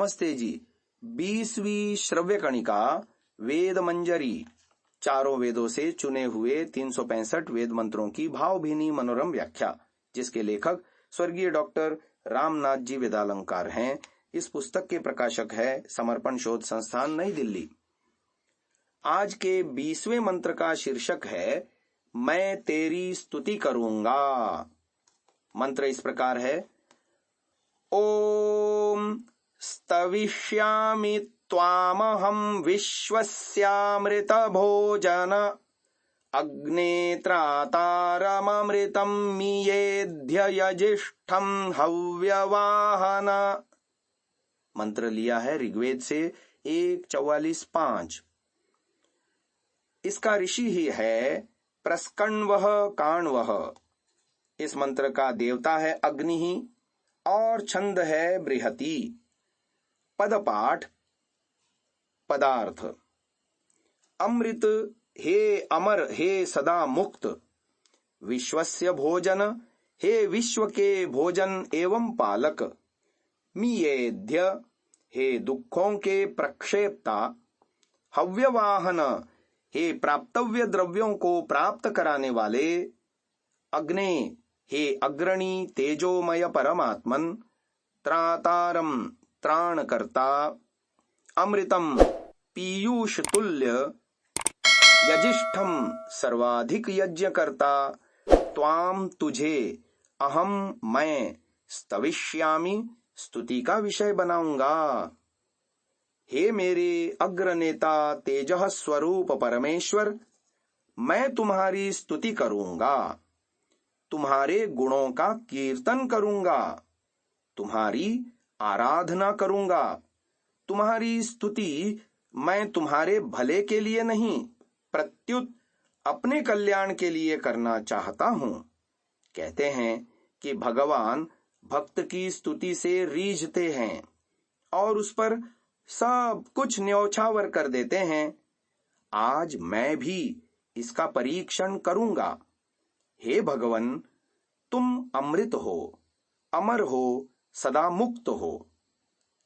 नमस्ते जी। 20वीं श्रव्य कणिका वेद मंजरी, चारों वेदों से चुने हुए 365 वेद मंत्रों की भावभीनी मनोरम व्याख्या, जिसके लेखक स्वर्गीय डॉक्टर रामनाथ जी वेदालंकार हैं। इस पुस्तक के प्रकाशक है समर्पण शोध संस्थान, नई दिल्ली। आज के 20वें मंत्र का शीर्षक है मैं तेरी स्तुति करूंगा। मंत्र इस प्रकार है। ओम स्तविष्यामि त्वामहं विश्वस्यामृत भोजन अग्ने त्रातारमृतं मियेद्य यजिष्ठं हव्यवाहन। मंत्र लिया है ऋग्वेद से 1:44-5। इसका ऋषि ही है प्रस्कण्वः काण्वः। इस मंत्र का देवता है अग्नि ही और छंद है बृहति। पदपाठ पदार्थ। अमृत हे अमर हे सदा मुक्त, विश्वस्य भोजन हे विश्व के भोजन एवं पालक, मियेद्य हे दुखों के प्रक्षेपता, हव्यवाहन हे प्राप्तव्य द्रव्यों को प्राप्त कराने वाले, अग्ने हे अग्रणी तेजोमय परमात्मन, त्रातारम त्राणकर्ता, अमृतम पीयूष तुल्य, यजिष्ठम सर्वाधिक यज्ञ करता, त्वाम तुझे, अहम मैं, स्तविष्यामि स्तुति का विषय बनाऊंगा। हे मेरे अग्रनेता तेजः स्वरूप परमेश्वर, मैं तुम्हारी स्तुति करूंगा, तुम्हारे गुणों का कीर्तन करूंगा, तुम्हारी आराधना करूंगा। तुम्हारी स्तुति मैं तुम्हारे भले के लिए नहीं, प्रत्युत अपने कल्याण के लिए करना चाहता हूं। कहते हैं कि भगवान भक्त की स्तुति से रीझते हैं और उस पर सब कुछ न्यौछावर कर देते हैं। आज मैं भी इसका परीक्षण करूंगा। हे भगवन, तुम अमृत हो, अमर हो, सदा मुक्त हो।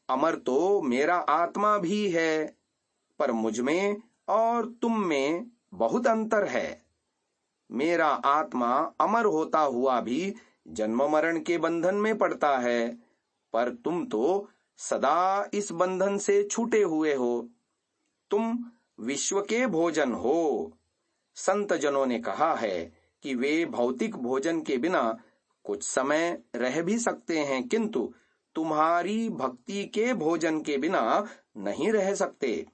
अमर तो मेरा आत्मा भी है, पर मुझ में और तुम में बहुत अंतर है। मेरा आत्मा अमर होता हुआ भी जन्म मरण के बंधन में पड़ता है, पर तुम तो सदा इस बंधन से छूटे हुए हो। तुम विश्व के भोजन हो। संत जनों ने कहा है कि वे भौतिक भोजन के बिना कुछ समय रह भी सकते हैं, किंतु तुम्हारी भक्ति के भोजन के बिना नहीं रह सकते।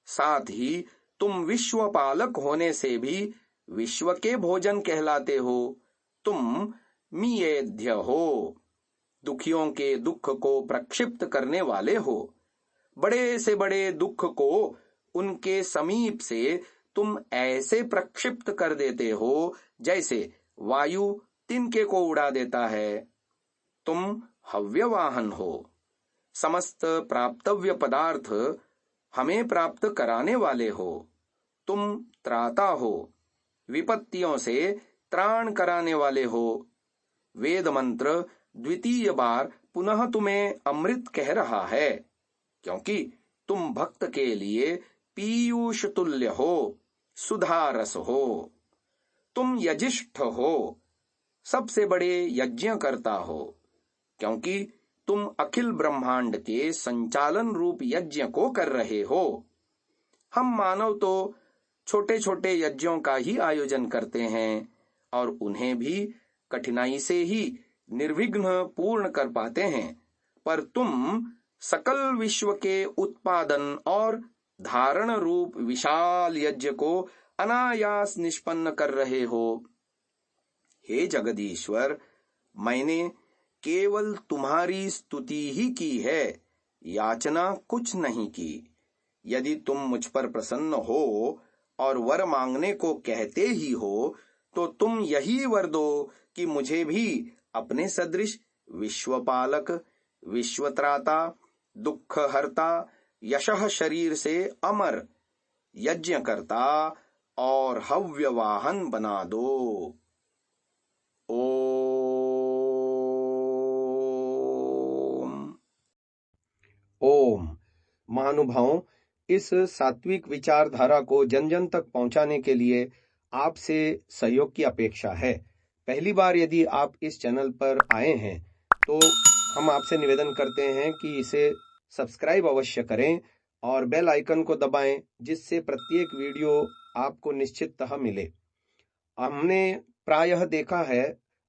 साथ ही तुम विश्व पालक होने से भी विश्व के भोजन कहलाते हो। तुम मियेद्य हो, दुखियों के दुख को प्रक्षिप्त करने वाले हो। बड़े से बड़े दुख को उनके समीप से तुम ऐसे प्रक्षिप्त कर देते हो जैसे वायु तिनके को उड़ा देता है। तुम हव्यवाहन हो, समस्त प्राप्तव्य पदार्थ हमें प्राप्त कराने वाले हो। तुम त्राता हो, विपत्तियों से त्राण कराने वाले हो। वेद मंत्र द्वितीय बार पुनः तुम्हें अमृत कह रहा है, क्योंकि तुम भक्त के लिए पीयूष तुल्य हो, सुधारस हो। तुम यजिष्ठ हो, सबसे बड़े यज्ञ करता हो, क्योंकि तुम अखिल ब्रह्मांड के संचालन रूप यज्ञ को कर रहे हो। हम मानव तो छोटे छोटे यज्ञों का ही आयोजन करते हैं और उन्हें भी कठिनाई से ही निर्विघ्न पूर्ण कर पाते हैं, पर तुम सकल विश्व के उत्पादन और धारण रूप विशाल यज्ञ को अनायास निष्पन्न कर रहे हो। हे जगदीश्वर, मैंने केवल तुम्हारी स्तुति ही की है, याचना कुछ नहीं की। यदि तुम मुझ पर प्रसन्न हो और वर मांगने को कहते ही हो, तो तुम यही वर दो कि मुझे भी अपने सदृश विश्वपालक, विश्वत्राता, दुख हरता, यशः शरीर से अमर, यज्ञ करता और हव्यवाहन बना दो। ओम। ओम। महानुभावों, इस सात्विक विचारधारा को जन जन तक पहुंचाने के लिए आपसे सहयोग की अपेक्षा है। पहली बार यदि आप इस चैनल पर आए हैं तो हम आपसे निवेदन करते हैं कि इसे सब्सक्राइब अवश्य करें और बेल आइकन को दबाएं, जिससे प्रत्येक वीडियो आपको निश्चिततः मिले। हमने प्रायः देखा है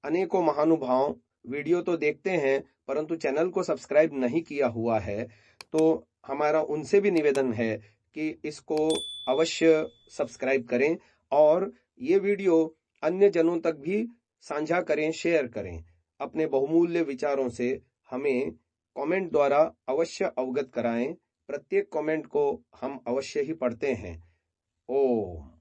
अनेकों महानुभाव वीडियो तो देखते हैं परंतु चैनल को सब्सक्राइब नहीं किया हुआ है, तो हमारा उनसे भी निवेदन है कि इसको अवश्य सब्सक्राइब करें और ये वीडियो अन्य जनों तक भी साझा करें, शेयर करें। अपने बहुमूल्य विचारों से हमें कमेंट द्वारा अवश्य अवगत कराएं। प्रत्येक कमेंट को हम अवश्य ही पढ़ते हैं। ओम।